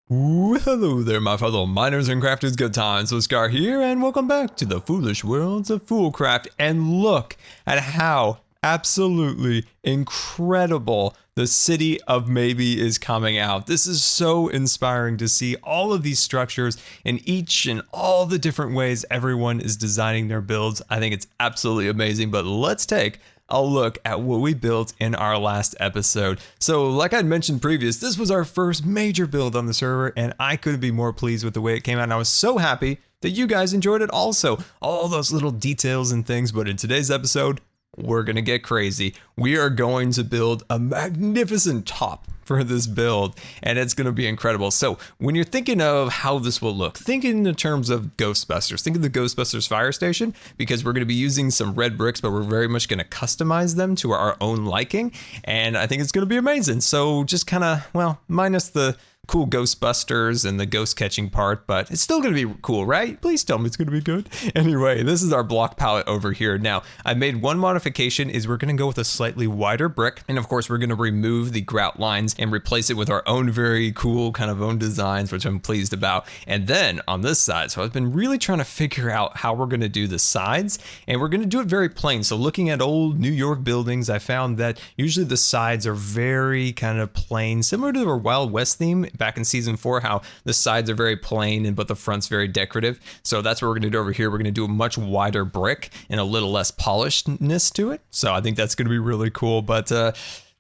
Ooh, hello there, my fellow miners and crafters. Good times with Scar here, and welcome back to the foolish worlds of FoolCraft. And look at how absolutely incredible the city of Maybe is coming out. This is so inspiring to see all of these structures in each and all the different ways everyone is designing their builds. I think it's absolutely amazing, but let's take a look at what we built in our last episode. So like I mentioned previous, this was our first major build on the server, and I couldn't be more pleased with the way it came out. And I was so happy that you guys enjoyed it also, all those little details and things. But in today's episode, we're gonna get crazy. We are going to build a magnificent top for this build, and it's gonna be incredible. So when you're thinking of how this will look, think in the terms of Ghostbusters. Think of the Ghostbusters fire station, because we're gonna be using some red bricks, but we're very much gonna customize them to our own liking, and I think it's gonna be amazing. So just kind of, well, minus the cool Ghostbusters and the ghost catching part, but it's still gonna be cool, right? Please tell me it's gonna be good. Anyway, this is our block palette over here. Now, I made one modification, is we're gonna go with a slightly wider brick, and of course we're gonna remove the grout lines and replace it with our own very cool kind of own designs, which I'm pleased about. And then on this side, so I've been really trying to figure out how we're gonna do the sides, and we're gonna do it very plain. So looking at old New York buildings, I found that usually the sides are very kind of plain, similar to our Wild West theme back in season 4, how the sides are very plain but the front's very decorative. So that's what we're gonna do over here. We're gonna do a much wider brick and a little less polishedness to it. So I think that's gonna be really cool. But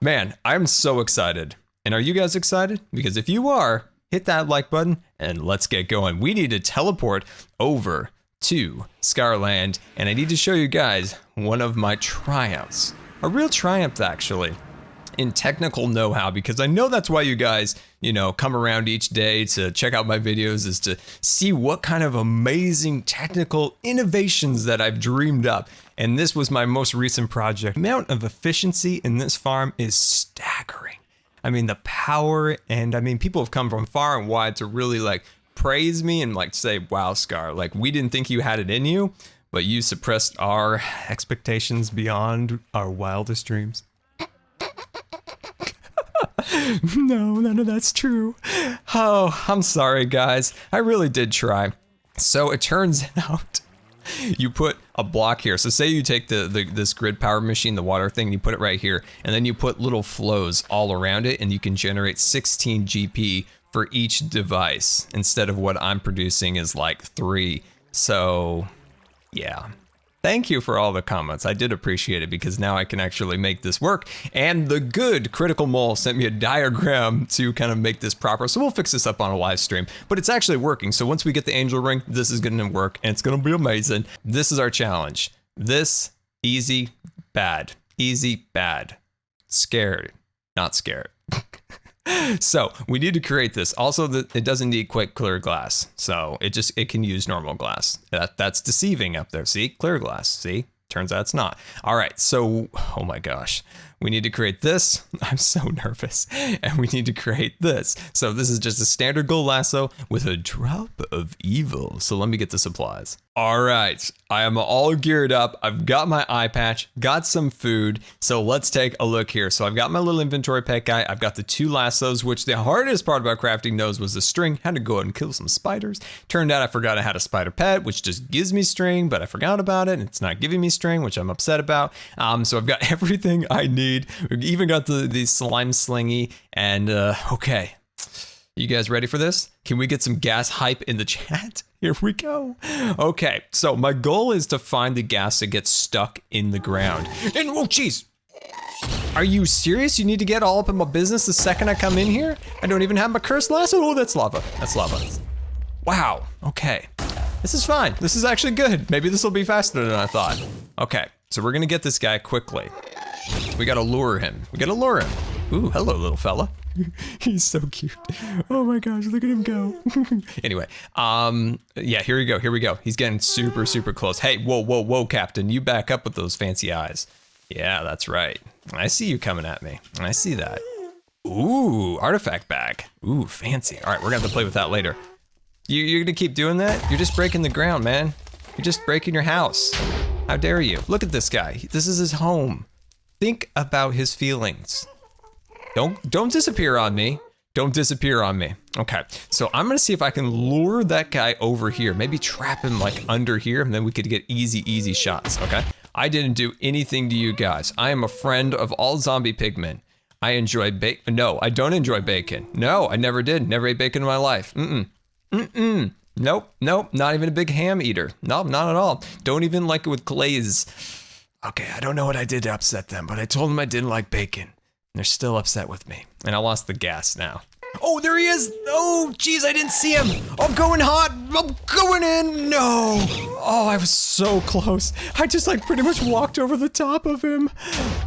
man, I'm so excited. And are you guys excited? Because if you are, hit that like button and let's get going. We need to teleport over to Scarland, and I need to show you guys one of my triumphs. A real triumph, actually, in technical know-how, because I know that's why you guys, you know, come around each day to check out my videos, is to see what kind of amazing technical innovations that I've dreamed up. And this was my most recent project. The amount of efficiency in this farm is staggering. I mean, the power, and I mean, people have come from far and wide to really like praise me and like say, wow, Scar, like we didn't think you had it in you, but you suppressed our expectations beyond our wildest dreams. No, none of that's true. Oh, I'm sorry, guys. I really did try. So it turns out you put a block here. So say you take this grid power machine, the water thing, you put it right here, and then you put little flows all around it, and you can generate 16 GP for each device instead of what I'm producing is like 3. So yeah. Thank you for all the comments. I did appreciate it, because now I can actually make this work. And the good Critical Mole sent me a diagram to kind of make this proper. So we'll fix this up on a live stream, but it's actually working. So once we get the angel ring, this is going to work and it's going to be amazing. This is our challenge. This, easy, bad, scared, not scared. So we need to create this. Also, it doesn't need quite clear glass, so it can use normal glass. That's deceiving up there. See, clear glass. See, turns out it's not. All right, so oh my gosh, we need to create this. I'm so nervous, and we need to create this. So this is just a standard gold lasso with a drop of evil. So let me get the supplies. All right, I am all geared up. I've got my eye patch, got some food. So let's take a look here. So I've got my little inventory pet guy. I've got the 2 lassos, which the hardest part about crafting those was the string. Had to go out and kill some spiders. Turned out I forgot I had a spider pet, which just gives me string, but I forgot about it. And it's not giving me string, which I'm upset about. So I've got everything I need. We've even got the slime slingy. And okay, you guys ready for this? Can we get some gas hype in the chat? Here we go. Okay, so my goal is to find the gas that gets stuck in the ground. And oh jeez, are you serious? You need to get all up in my business the second I come in here? I don't even have my cursed lasso. Oh, that's lava. That's lava. Wow. Okay, this is fine. This is actually good. Maybe this will be faster than I thought. Okay, so we're gonna get this guy quickly. We gotta lure him. We gotta lure him. Ooh, hello, little fella. He's so cute. Oh my gosh, look at him go. Anyway, yeah, here we go, here we go. He's getting super, super close. Hey, whoa, whoa, whoa, Captain, you back up with those fancy eyes. Yeah, that's right. I see you coming at me. I see that. Ooh, artifact bag. Ooh, fancy. All right, we're gonna have to play with that later. You're gonna keep doing that? You're just breaking the ground, man. You're just breaking your house. How dare you? Look at this guy. This is his home. Think about his feelings. Don't disappear on me. Don't disappear on me. Okay, so I'm gonna see if I can lure that guy over here. Maybe trap him like under here, and then we could get easy shots, okay? I didn't do anything to you guys. I am a friend of all zombie pigmen. I enjoy bacon. No, I don't enjoy bacon. No, I never did. Never ate bacon in my life. Nope, not even a big ham eater. Nope, not at all. Don't even like it with glaze. Okay, I don't know what I did to upset them, but I told them I didn't like bacon. And they're still upset with me. And I lost the gas now. Oh, there he is! Oh, jeez, I didn't see him! I'm going hot! I'm going in! No! Oh, I was so close. I just like pretty much walked over the top of him.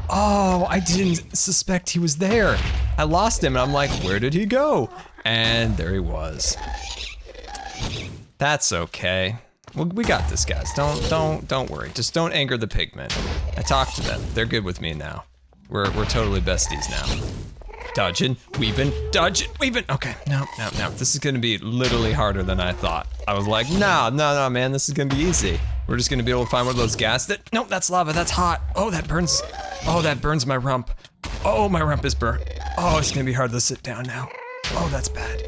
Oh, I didn't suspect he was there. I lost him and I'm like, where did he go? And there he was. That's okay. Well, we got this, guys. Don't worry. Just don't anger the pigmen. I talked to them. They're good with me now. We're totally besties now. Dodging, weaving, dodging, weaving. Okay, no. This is gonna be literally harder than I thought. I was like, no, man, this is gonna be easy. We're just gonna be able to find one of those gas that, nope, that's lava, that's hot. Oh, that burns my rump. Oh, my rump is burnt. Oh, it's gonna be hard to sit down now. Oh, that's bad.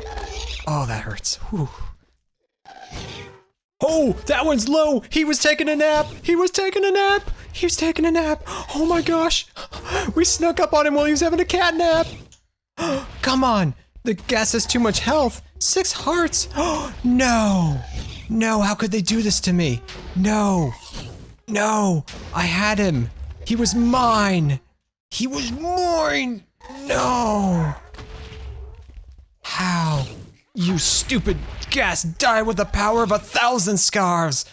Oh, that hurts. Whew. Oh, that one's low. He was taking a nap. Oh my gosh. We snuck up on him while he was having a cat nap. Come on. The gas has too much health. 6 hearts. No, how could they do this to me? No, I had him. He was mine. No. How? You stupid gas, die with the power of 1,000 scars.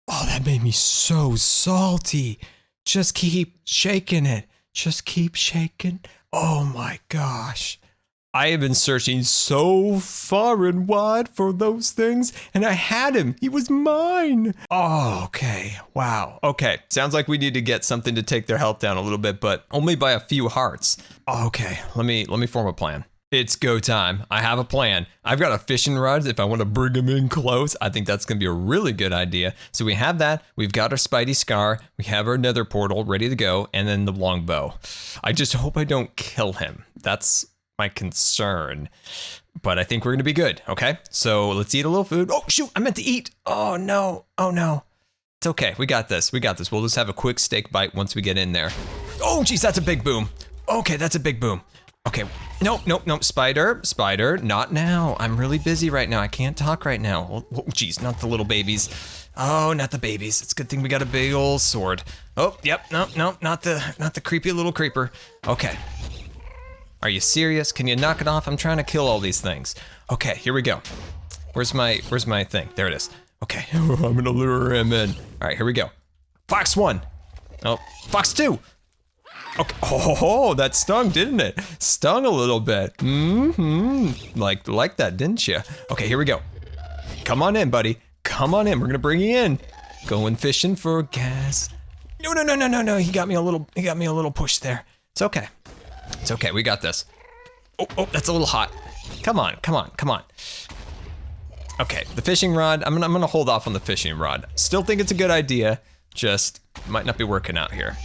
Oh, that made me so salty. Just keep shaking it. Just keep shaking. Oh my gosh. I have been searching so far and wide for those things, and I had him. He was mine. Oh, okay. Wow. Okay. Sounds like we need to get something to take their health down a little bit, but only by a few hearts. Okay. Let me form a plan. It's go time. I have a plan. I've got a fishing rod if I want to bring him in close. I think that's going to be a really good idea. So we have that. We've got our Spidey Scar. We have our Nether portal ready to go. And then the longbow. I just hope I don't kill him. That's my concern. But I think we're going to be good. Okay. So let's eat a little food. Oh, shoot. I meant to eat. Oh, no. It's okay. We got this. We'll just have a quick steak bite once we get in there. Oh, geez. That's a big boom. Okay. That's a big boom. Okay, nope, spider, not now. I'm really busy right now. I can't talk right now. Oh, geez, not the little babies. Oh, not the babies. It's a good thing we got a big old sword. Oh, yep, no, not the creepy little creeper. Okay. Are you serious? Can you knock it off? I'm trying to kill all these things. Okay, here we go. Where's my thing? There it is. Okay, I'm gonna lure him in. All right, here we go. Fox 1. Oh, Fox 2. Okay. Oh, that stung, didn't it? Stung a little bit. Like that, didn't you? Okay, here we go. Come on in, buddy. Come on in. We're gonna bring you in. Going fishing for gas. No. He got me a little push there. It's okay. We got this. Oh, that's a little hot. Come on. Okay, the fishing rod. I'm gonna hold off on the fishing rod. Still think it's a good idea. Just might not be working out here.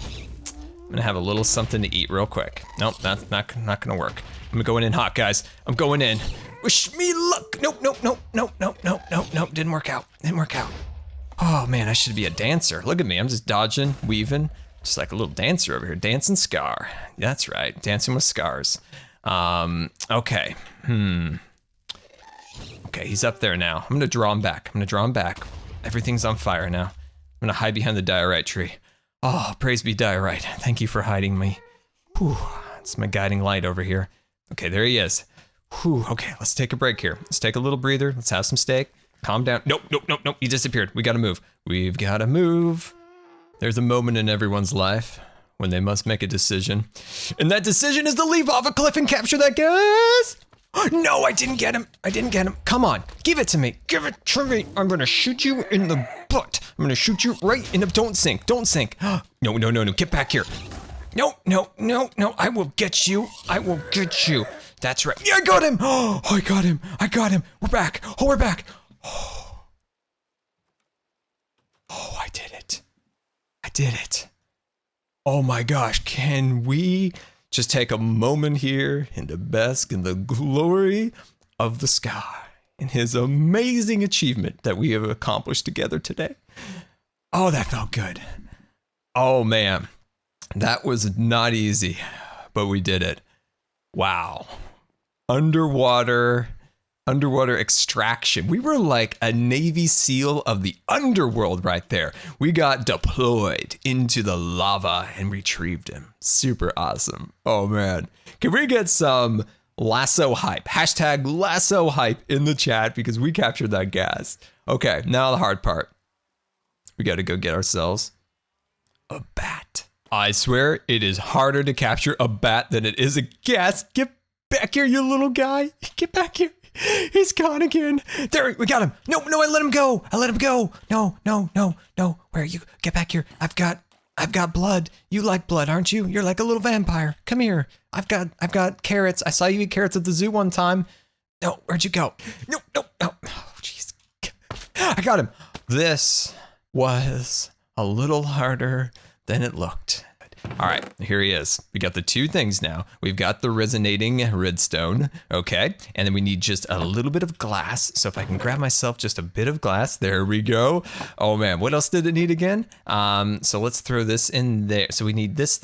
I'm gonna have a little something to eat real quick. Nope, that's not gonna work. I'm going in hot, guys. I'm going in. Wish me luck. Nope. Didn't work out. Oh man, I should be a dancer. Look at me, I'm just dodging, weaving, just like a little dancer over here. Dancing Scar. That's right, dancing with scars. Okay. Okay, he's up there now. I'm gonna draw him back. Everything's on fire now. I'm gonna hide behind the diorite tree. Oh, praise be diorite. Thank you for hiding me. Whew, it's my guiding light over here. Okay, there he is. Whew, okay, let's take a break here. Let's take a little breather. Let's have some steak. Calm down. Nope. He disappeared. We gotta move. We've gotta move. There's a moment in everyone's life when they must make a decision. And that decision is to leap off a cliff and capture that gas. No, I didn't get him. Come on, give it to me. I'm gonna shoot you in the butt. I'm gonna shoot you right in the, don't sink. No, get back here. No, I will get you. That's right. Yeah, I got him. Oh, I got him. We're back. Oh, I did it. Oh my gosh, can we just take a moment here and to bask in the glory of the sky and his amazing achievement that we have accomplished together today. Oh, that felt good. Oh man, that was not easy, but we did it. Wow. Underwater extraction. We were like a Navy SEAL of the underworld right there. We got deployed into the lava and retrieved him. Super awesome. Oh man. Can we get some Lasso hype? Hashtag Lasso hype in the chat because we captured that gas. Okay, now the hard part. We got to go get ourselves a bat. I swear it is harder to capture a bat than it is a gas. Get back here, you little guy. Get back here. He's gone again. There, we got him. No, I let him go. No. Where are you? Get back here. I've got blood. You like blood, aren't you? You're like a little vampire. Come here. I've got carrots. I saw you eat carrots at the zoo one time. No, where'd you go? No. Oh, jeez. I got him. This was a little harder than it looked. All right, here he is. We got the two things now. We've got the resonating redstone, okay? And then we need just a little bit of glass. So if I can grab myself just a bit of glass, there we go. Oh man, what else did it need again? So let's throw this in there. So we need this,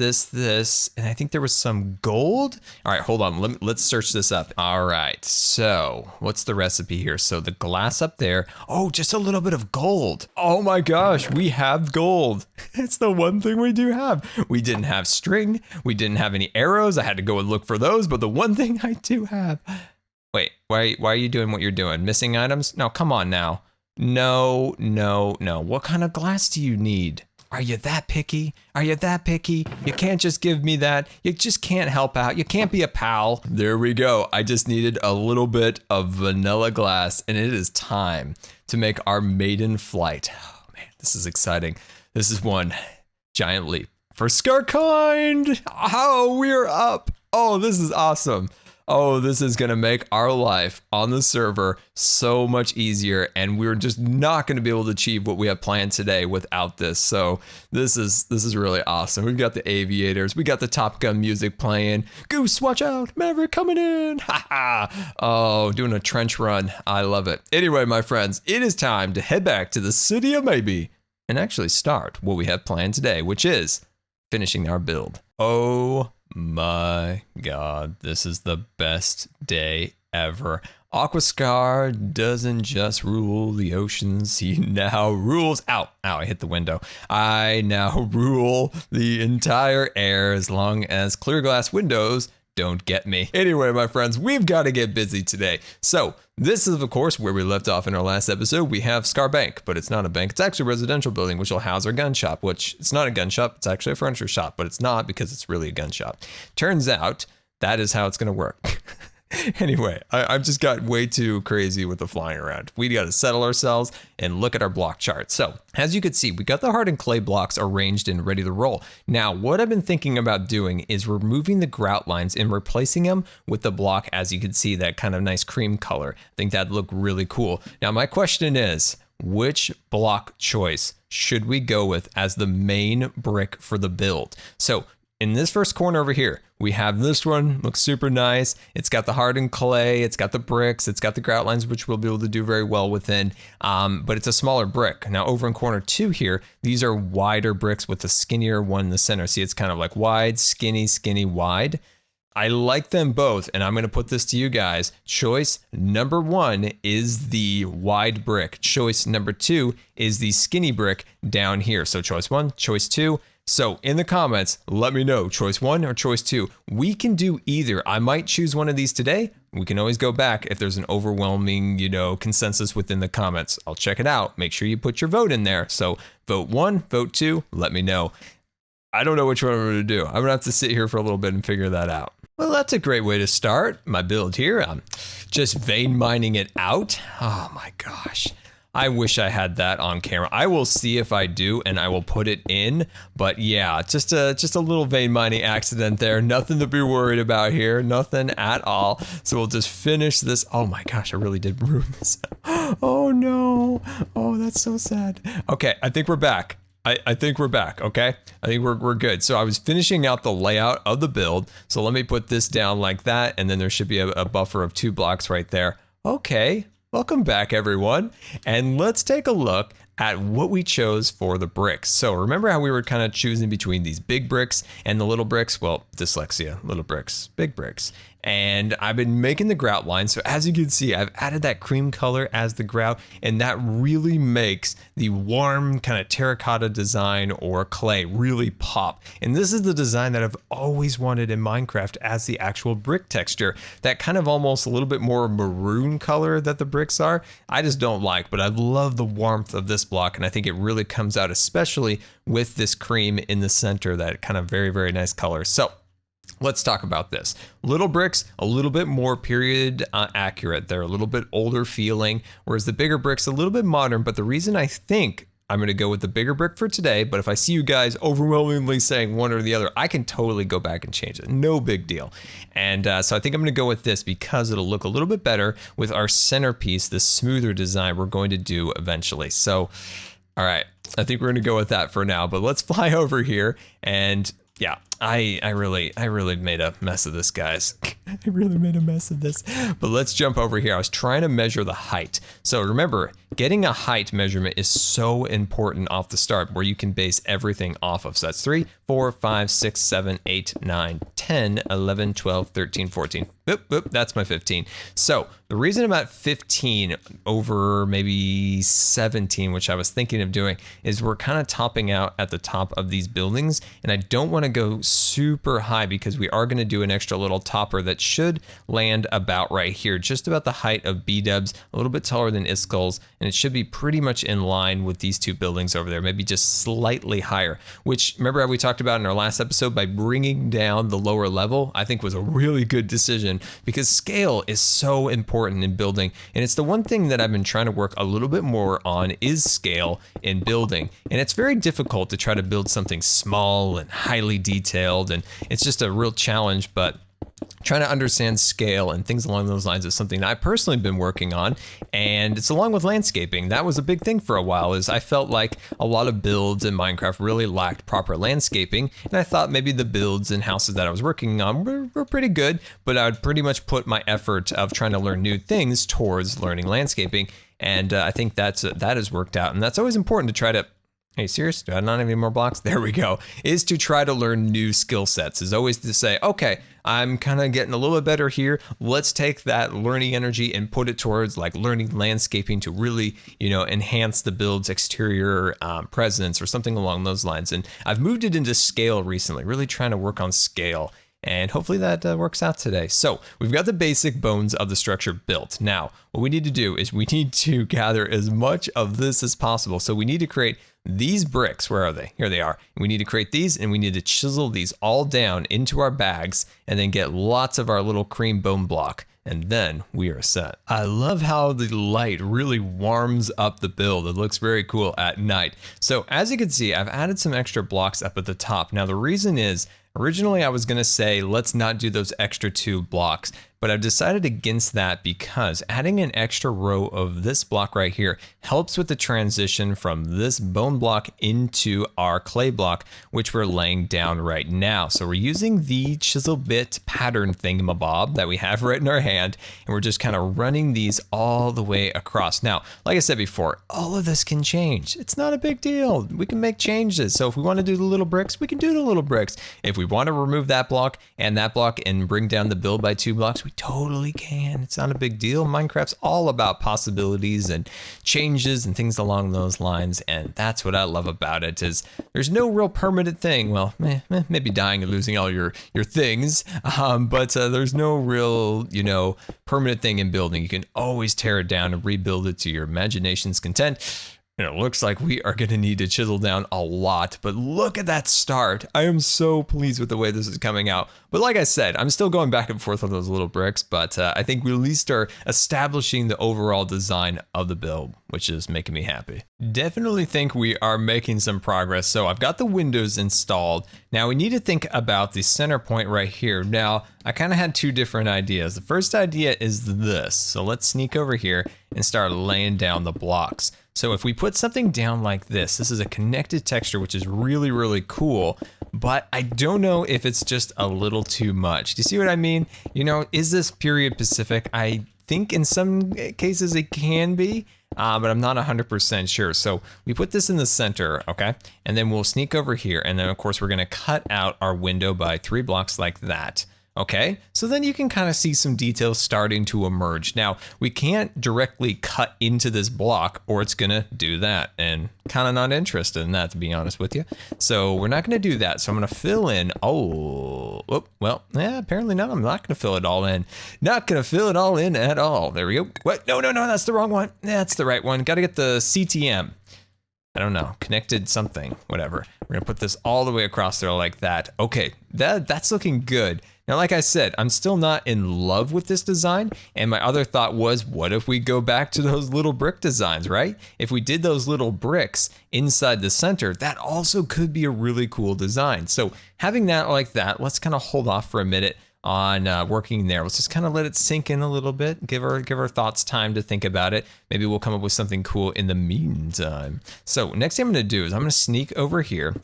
and I think there was some gold. All right, hold on, let's search this up. All right, so what's the recipe here? So the glass up there. Oh, just a little bit of gold. Oh my gosh, we have gold. It's the one thing we do have. We didn't have string. We didn't have any arrows. I had to go and look for those, but the one thing I do have. Wait, why are you doing what you're doing? Missing items? No, come on now. No. What kind of glass do you need? Are you that picky? You can't just give me that. You just can't help out. You can't be a pal. There we go. I just needed a little bit of vanilla glass, and it is time to make our maiden flight. Oh man, this is exciting. This is one giant leap for Scarkind. Oh, we're up. Oh, this is awesome. Oh, this is gonna make our life on the server so much easier, and we're just not gonna be able to achieve what we have planned today without this. So this is really awesome. We've got the aviators, we got the Top Gun music playing. Goose, watch out, Maverick coming in. Oh, doing a trench run. I love it. Anyway, my friends, it is time to head back to the City of Maybe and actually start what we have planned today, which is finishing our build. Oh my god, this is the best day ever. FoolCraft doesn't just rule the oceans, he now rules I hit the window. I now rule the entire air as long as clear glass windows don't get me. Anyway, my friends, we've got to get busy today. So this is, of course, where we left off in our last episode. We have Scar Bank, but it's not a bank. It's actually a residential building, which will house our gun shop, which it's not a gun shop. It's actually a furniture shop, but it's not because it's really a gun shop. Turns out that is how it's going to work. Anyway, I've just got way too crazy with the flying around. We got to settle ourselves and look at our block chart. So as you can see, we got the hardened clay blocks arranged and ready to roll. Now, what I've been thinking about doing is removing the grout lines and replacing them with the block, as you can see, that kind of nice cream color. I think that'd look really cool. Now, my question is, which block choice should we go with as the main brick for the build? So in this first corner over here, we have this one, looks super nice. It's got the hardened clay, it's got the bricks, it's got the grout lines, which we'll be able to do very well within, but it's a smaller brick. Now over in corner 2 here, these are wider bricks with a skinnier one in the center. See, it's kind of like wide, skinny, wide. I like them both, and I'm gonna put this to you guys. Choice number 1 is the wide brick. Choice number 2 is the skinny brick down here. So choice 1, choice 2. So in the comments, let me know, choice 1 or choice 2. We can do either. I might choose one of these today. We can always go back if there's an overwhelming, consensus within the comments. I'll check it out. Make sure you put your vote in there. So vote 1, vote 2, let me know. I don't know which one I'm gonna do. I'm gonna have to sit here for a little bit and figure that out. Well, that's a great way to start my build here. I'm just vein mining it out. Oh my gosh. I wish I had that on camera. I will see if I do, and I will put it in. But yeah, just a little vein mining accident there. Nothing to be worried about here. Nothing at all. So we'll just finish this. Oh my gosh, I really did ruin this. Oh no. Oh, that's so sad. Okay, I think we're back. I think we're back, okay? I think we're good. So I was finishing out the layout of the build. So let me put this down like that, and then there should be a buffer of 2 blocks right there. Okay, welcome back everyone. And let's take a look at what we chose for the bricks. So remember how we were kind of choosing between these big bricks and the little bricks? Well, dyslexia, little bricks, big bricks. And I've been making the grout line. So as you can see, I've added that cream color as the grout, and that really makes the warm kind of terracotta design or clay really pop. And this is the design that I've always wanted in Minecraft as the actual brick texture. That kind of almost a little bit more maroon color that the bricks are, I just don't like, but I love the warmth of this block, and I think it really comes out, especially with this cream in the center, that kind of very, very nice color. So let's talk about this. Little bricks, a little bit more period accurate. They're a little bit older feeling, whereas the bigger bricks, a little bit modern. But the reason I think I'm going to go with the bigger brick for today, but if I see you guys overwhelmingly saying one or the other, I can totally go back and change it. No big deal. And so I think I'm going to go with this because it'll look a little bit better with our centerpiece, the smoother design we're going to do eventually. So, all right, I think we're going to go with that for now, but let's fly over here. And yeah, I really made a mess of this, guys. I really made a mess of this. But let's jump over here. I was trying to measure the height. So remember, getting a height measurement is so important off the start, where you can base everything off of. So that's 3, 4, 5, 6, 7, 8, 9, 10, 11, 12, 13, 14. Oop, that's my 15. So the reason I'm at 15 over maybe 17, which I was thinking of doing, is we're kind of topping out at the top of these buildings. And I don't want to go super high because we are going to do an extra little topper that should land about right here, just about the height of B-dubs, a little bit taller than Iskul's, and it should be pretty much in line with these 2 buildings over there, maybe just slightly higher, which remember how we talked about in our last episode, by bringing down the lower level, I think was a really good decision, because scale is so important in building. And it's the one thing that I've been trying to work a little bit more on, is scale in building. And it's very difficult to try to build something small and highly detailed, and it's just a real challenge, but trying to understand scale and things along those lines is something I've personally been working on, and it's along with landscaping. That was a big thing for a while, is I felt like a lot of builds in Minecraft really lacked proper landscaping, and I thought maybe the builds and houses that I was working on were pretty good, but I would pretty much put my effort of trying to learn new things towards learning landscaping, and I think that has worked out, and that's always important to try to. Hey, serious? Do I not have any more blocks? There we go. Is to try to learn new skill sets. Is always to say, okay, I'm kind of getting a little bit better here. Let's take that learning energy and put it towards like learning landscaping to really, enhance the build's exterior presence or something along those lines. And I've moved it into scale recently, really trying to work on scale. And hopefully that works out today. So we've got the basic bones of the structure built. Now, what we need to do is we need to gather as much of this as possible. So we need to create these bricks. Where are they? Here they are. We need to create these, and we need to chisel these all down into our bags and then get lots of our little cream bone block. And then we are set. I love how the light really warms up the build. It looks very cool at night. So as you can see, I've added some extra blocks up at the top. Now the reason is, originally I was gonna say, let's not do those extra 2 blocks, but I've decided against that because adding an extra row of this block right here helps with the transition from this bone block into our clay block, which we're laying down right now. So we're using the chisel bit pattern thingamabob that we have right in our hand, and we're just kind of running these all the way across. Now, like I said before, all of this can change. It's not a big deal. We can make changes. So if we want to do the little bricks, we can do the little bricks. If we want to remove that block and bring down the build by 2 blocks, we totally can. It's not a big deal. Minecraft's all about possibilities and changes and things along those lines, and that's what I love about it, is there's no real permanent thing. Well, maybe dying and losing all your things, but there's no real, permanent thing in building. You can always tear it down and rebuild it to your imagination's content. And it looks like we are going to need to chisel down a lot, but look at that start. I am so pleased with the way this is coming out. But like I said, I'm still going back and forth on those little bricks, but I think we at least are establishing the overall design of the build, which is making me happy. Definitely think we are making some progress. So I've got the windows installed. Now we need to think about the center point right here. Now, I kind of had two different ideas. The first idea is this. So let's sneak over here and start laying down the blocks. So if we put something down like this is a connected texture, which is really, really cool, but I don't know if it's just a little too much. Do you see what I mean? You know, is this period Pacific? I think in some cases it can be, but I'm not 100% sure. So we put this in the center, okay? And then we'll sneak over here. And then of course we're gonna cut out our window by 3 blocks like that. Okay, so then you can kind of see some details starting to emerge. Now, we can't directly cut into this block or it's gonna do that, and kind of not interested in that, to be honest with you. So we're not gonna do that. So I'm gonna fill in, apparently not. I'm not gonna fill it all in. Not gonna fill it all in at all. There we go. What? No, that's the wrong one. That's the right one. Gotta get the CTM. I don't know, connected something, whatever. We're gonna put this all the way across there like that. Okay, that's looking good. Now, like I said, I'm still not in love with this design, and my other thought was, what if we go back to those little brick designs, right? If we did those little bricks inside the center, that also could be a really cool design. So having that like that, let's kind of hold off for a minute on working there. Let's just kind of let it sink in a little bit, give our thoughts time to think about it. Maybe we'll come up with something cool in the meantime. So next thing I'm gonna do is I'm gonna sneak over here,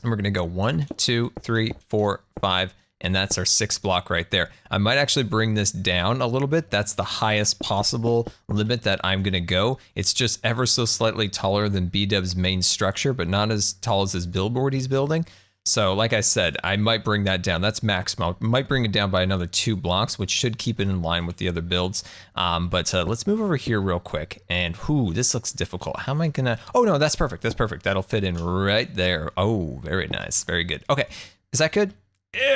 and we're gonna go 1, 2, 3, 4, 5, and that's our 6th block right there. I might actually bring this down a little bit. That's the highest possible limit that I'm gonna go. It's just ever so slightly taller than B-Dub's main structure, but not as tall as this billboard he's building. So like I said, I might bring that down. That's maximum. I might bring it down by another 2 blocks, which should keep it in line with the other builds. But let's move over here real quick. And this looks difficult. How am I gonna, oh no, that's perfect. That's perfect. That'll fit in right there. Oh, very nice. Very good. Okay, is that good?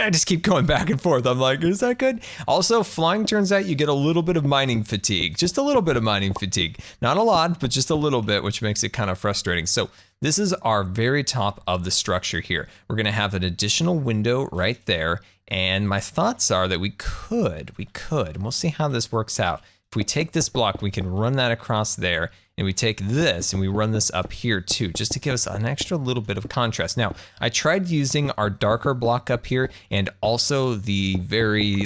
I just keep going back and forth. I'm like, is that good? Also, flying turns out you get a little bit of mining fatigue. Just a little bit of mining fatigue. Not a lot, but just a little bit, which makes it kind of frustrating. So this is our very top of the structure here. We're gonna have an additional window right there. And my thoughts are that we could, and we'll see how this works out. If we take this block, we can run that across there, and we take this and we run this up here too, just to give us an extra little bit of contrast. Now, I tried using our darker block up here and also the very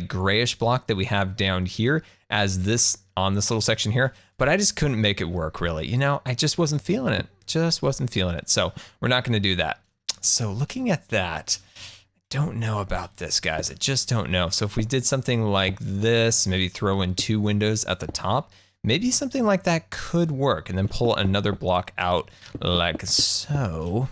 grayish block that we have down here as this on this little section here, but I just couldn't make it work really. You know, I just wasn't feeling it. So we're not gonna do that. So looking at that, don't know about this, guys. I just don't know. So if we did something like this, maybe throw in 2 windows at the top, maybe something like that could work, and then pull another block out like so.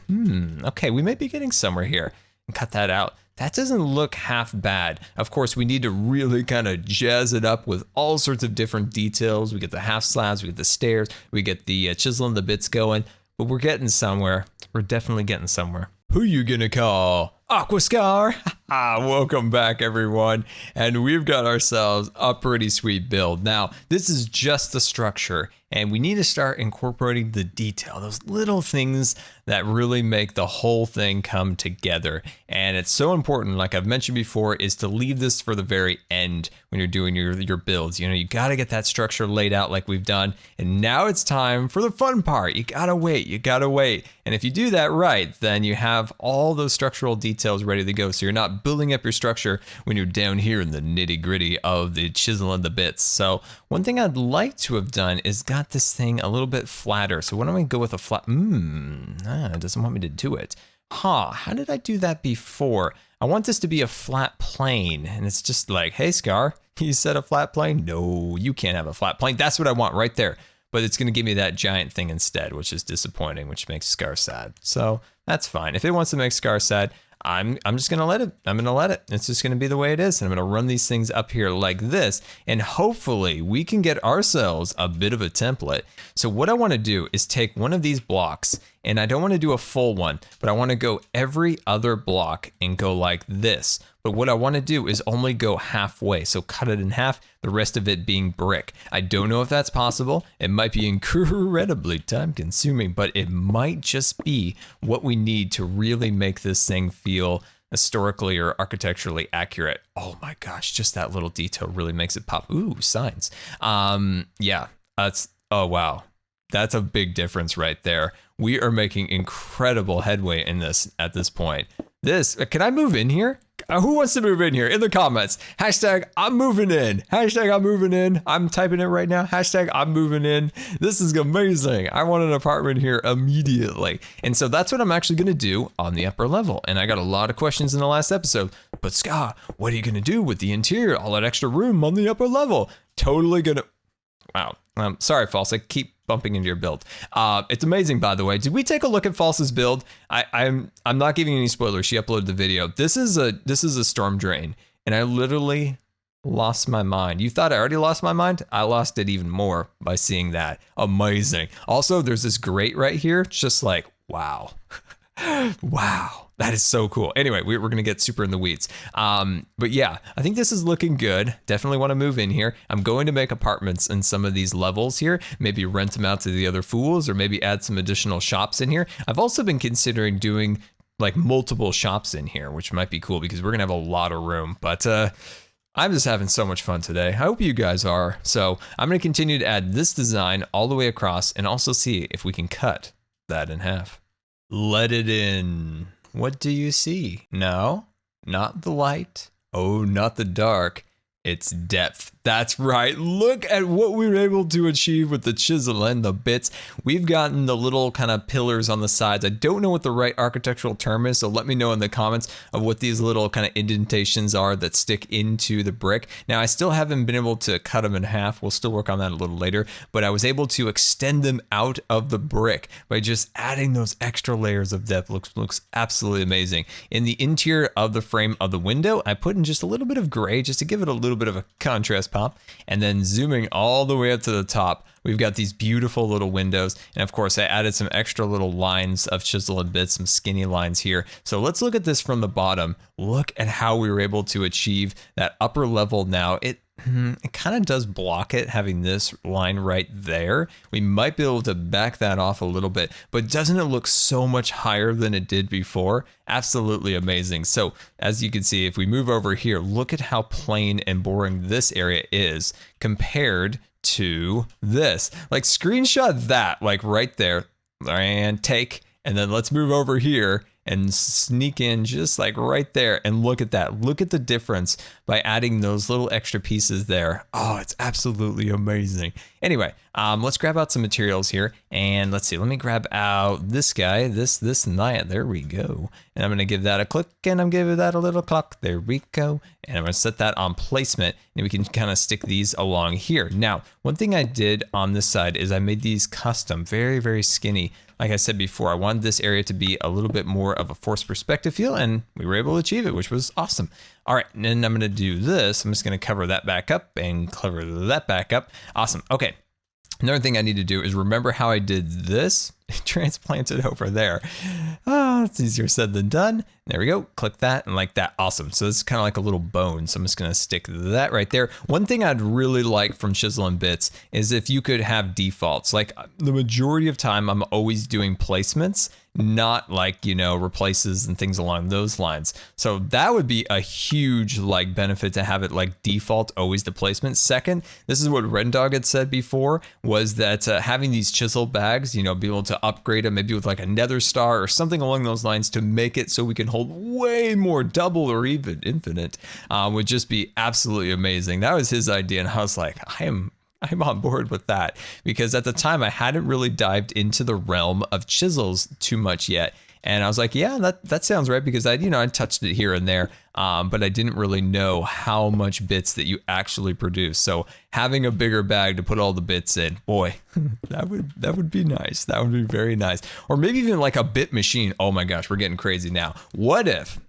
Okay, we may be getting somewhere here. And cut that out. That doesn't look half bad. Of course, we need to really kind of jazz it up with all sorts of different details. We get the half slabs, we get the stairs, we get the chisel and the bits going, but we're getting somewhere. We're definitely getting somewhere. Who you gonna call? Aquascar? Welcome back, everyone. And we've got ourselves a pretty sweet build. Now, this is just the structure, and we need to start incorporating the detail, those little things that really make the whole thing come together. And it's so important, like I've mentioned before, is to leave this for the very end when you're doing your builds. You know, you gotta get that structure laid out like we've done. And now it's time for the fun part. You gotta wait. And if you do that right, then you have all those structural details ready to go. So you're not building up your structure when you're down here in the nitty gritty of the chisel and the bits. So one thing I'd like to have done is got this thing a little bit flatter. So why don't we go with a flat, it doesn't want me to do it. How did I do that before? I want this to be a flat plane, and it's just like, hey Scar, you said a flat plane? No, you can't have a flat plane. That's what I want right there. But it's gonna give me that giant thing instead, which is disappointing, which makes Scar sad. So that's fine. If it wants to make Scar sad, I'm just gonna let it. It's just gonna be the way it is. And I'm gonna run these things up here like this, and hopefully we can get ourselves a bit of a template. So what I wanna do is take one of these blocks, and I don't wanna do a full one, but I wanna go every other block and go like this. But what I wanna do is only go halfway. So cut it in half, the rest of it being brick. I don't know if that's possible. It might be incredibly time consuming, but it might just be what we need to really make this thing feel historically or architecturally accurate. Oh my gosh, just that little detail really makes it pop. Ooh, signs. Yeah, oh wow. That's a big difference right there. We are making incredible headway in this at this point. Can I move in here? Who wants to move in here? In the comments. Hashtag I'm moving in. Hashtag I'm moving in. I'm typing it right now. Hashtag I'm moving in. This is amazing. I want an apartment here immediately. And so that's what I'm actually going to do on the upper level. And I got a lot of questions in the last episode. But Scar, what are you going to do with the interior? All that extra room on the upper level? Totally going to... Wow. Sorry, False. I keep bumping into your build. It's amazing, by the way. Did we take a look at False's build? I'm not giving any spoilers. She uploaded the video. This is a storm drain, and I literally lost my mind. You thought I already lost my mind? I lost it even more by seeing that. Amazing. Also, there's this grate right here. It's just like, wow. Wow. That is so cool. Anyway, we're going to get super in the weeds. But yeah, I think this is looking good. Definitely want to move in here. I'm going to make apartments in some of these levels here. Maybe rent them out to the other fools, or maybe add some additional shops in here. I've also been considering doing like multiple shops in here, which might be cool because we're going to have a lot of room. But I'm just having so much fun today. I hope you guys are. So I'm going to continue to add this design all the way across and also see if we can cut that in half. Let it in. What do you see? No, not the light. Oh, not the dark. It's depth. That's right. Look at what we were able to achieve with the chisel and the bits. We've gotten the little kind of pillars on the sides. I don't know what the right architectural term is, so let me know in the comments of what these little kind of indentations are that stick into the brick. Now, I still haven't been able to cut them in half. We'll still work on that a little later, but I was able to extend them out of the brick by just adding those extra layers of depth. Looks absolutely amazing. In the interior of the frame of the window, I put in just a little bit of gray just to give it a little bit of a contrast pop, and then zooming all the way up to the top, we've got these beautiful little windows. And of course, I added some extra little lines of chisel and bits, some skinny lines here. So let's look at this from the bottom. Look at how we were able to achieve that upper level. Now it kind of does block it, having this line right there. We might be able to back that off a little bit, but doesn't it look so much higher than it did before? Absolutely amazing. So as you can see, if we move over here, look at how plain and boring this area is compared to this. Like, screenshot that, like right there, and take, and then let's move over here and sneak in just like right there, and look at that. Look at the difference by adding those little extra pieces there. Oh, it's absolutely amazing. Anyway, let's grab out some materials here, and let's see. Let me grab out this guy, this knight. There we go. And I'm gonna give that a click, and I'm giving that a little clock. There we go. And I'm gonna set that on placement, and we can kind of stick these along here. Now, one thing I did on this side is I made these custom, very, very skinny. Like I said before, I wanted this area to be a little bit more of a forced perspective feel, and we were able to achieve it, which was awesome. All right, and then I'm gonna do this. I'm just gonna cover that back up and cover that back up. Awesome, okay. Another thing I need to do is remember how I did this, transplant it over there. Oh, it's easier said than done. There we go, click that and like that, awesome. So this is kind of like a little bone, so I'm just gonna stick that right there. One thing I'd really like from Chisel and Bits is if you could have defaults. Like, the majority of time I'm always doing placements, not like, you know, replaces and things along those lines. So that would be a huge like benefit to have it like default always the placement. Second, this is what Red Dog had said before, was that having these chisel bags, you know, be able to upgrade them maybe with like a Nether star or something along those lines to make it so we can hold way more, double or even infinite, would just be absolutely amazing. That was his idea, and I was like, I'm on board with that, because at the time I hadn't really dived into the realm of chisels too much yet. And I was like, yeah, that sounds right, because I touched it here and there, but I didn't really know how much bits that you actually produce. So having a bigger bag to put all the bits in, boy, that would be nice. That would be very nice. Or maybe even like a bit machine. Oh my gosh, we're getting crazy now. What if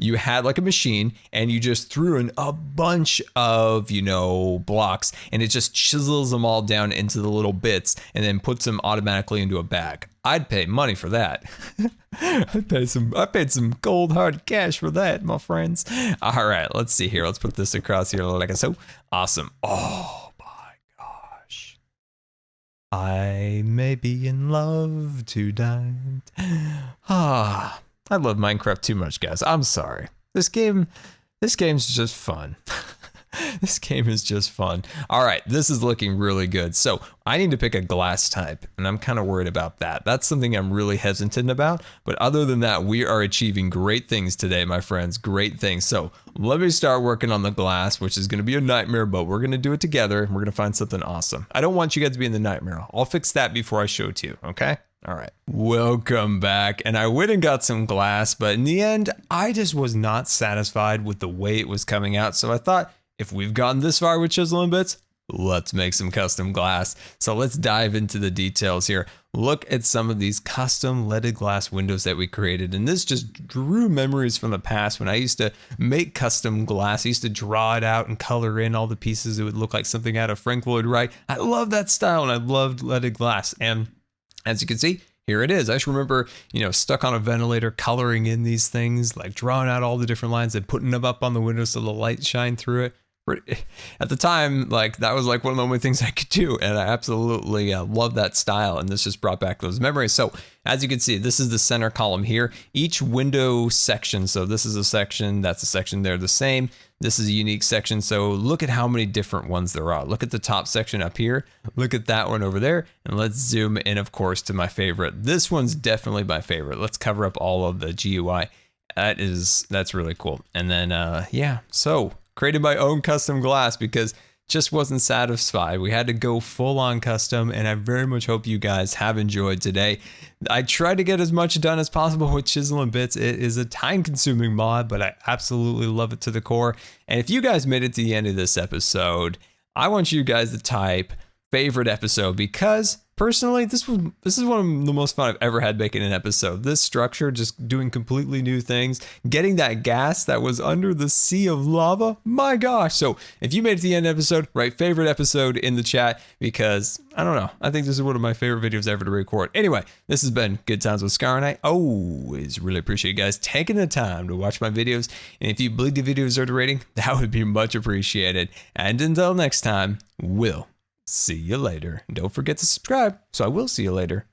you had like a machine and you just threw in a bunch of, you know, blocks, and it just chisels them all down into the little bits and then puts them automatically into a bag? I'd pay money for that. I paid some cold hard cash for that, my friends. All right, let's see here. Let's put this across here like so. Awesome. Oh my gosh. I may be in love tonight. I love Minecraft too much, guys. I'm sorry. This game's just fun. This game is just fun. All right, this is looking really good. So I need to pick a glass type, and I'm kind of worried about that. That's something I'm really hesitant about. But other than that, we are achieving great things today, my friends. Great things. So let me start working on the glass, which is going to be a nightmare, but we're going to do it together. We're going to find something awesome. I don't want you guys to be in the nightmare. I'll fix that before I show it to you, okay? All right, welcome back. And I went and got some glass, but in the end, I just was not satisfied with the way it was coming out. So I thought, if we've gotten this far with Chisel and Bits, let's make some custom glass. So let's dive into the details here. Look at some of these custom leaded glass windows that we created. And this just drew memories from the past when I used to make custom glass. I used to draw it out and color in all the pieces. It would look like something out of Frank Lloyd Wright. I love that style, and I loved leaded glass. And as you can see, here it is. I just remember, stuck on a ventilator, coloring in these things, like drawing out all the different lines and putting them up on the window so the light shine through it. At the time, that was like one of the only things I could do, and I absolutely love that style, and this just brought back those memories. So as you can see, this is the center column here. Each window section, so this is a section, that's a section, they're the same. This is a unique section, so look at how many different ones there are. Look at the top section up here, look at that one over there, and let's zoom in, of course, to my favorite. This one's definitely my favorite. Let's cover up all of the GUI. That's really cool. And then, yeah, so created my own custom glass because just wasn't satisfied. We had to go full on custom, and I very much hope you guys have enjoyed today. I tried to get as much done as possible with Chisel and Bits. It is a time consuming mod, but I absolutely love it to the core. And if you guys made it to the end of this episode, I want you guys to type favorite episode, because personally, this is one of the most fun I've ever had making an episode. This structure, just doing completely new things, getting that gas that was under the sea of lava. My gosh. So if you made it to the end of the episode, write favorite episode in the chat, because I don't know, I think this is one of my favorite videos ever to record. Anyway, this has been Good Times with Scar, and I always really appreciate you guys taking the time to watch my videos. And if you believe the video deserved a rating, that would be much appreciated. And until next time, we'll see you later. Don't forget to subscribe, so I will see you later.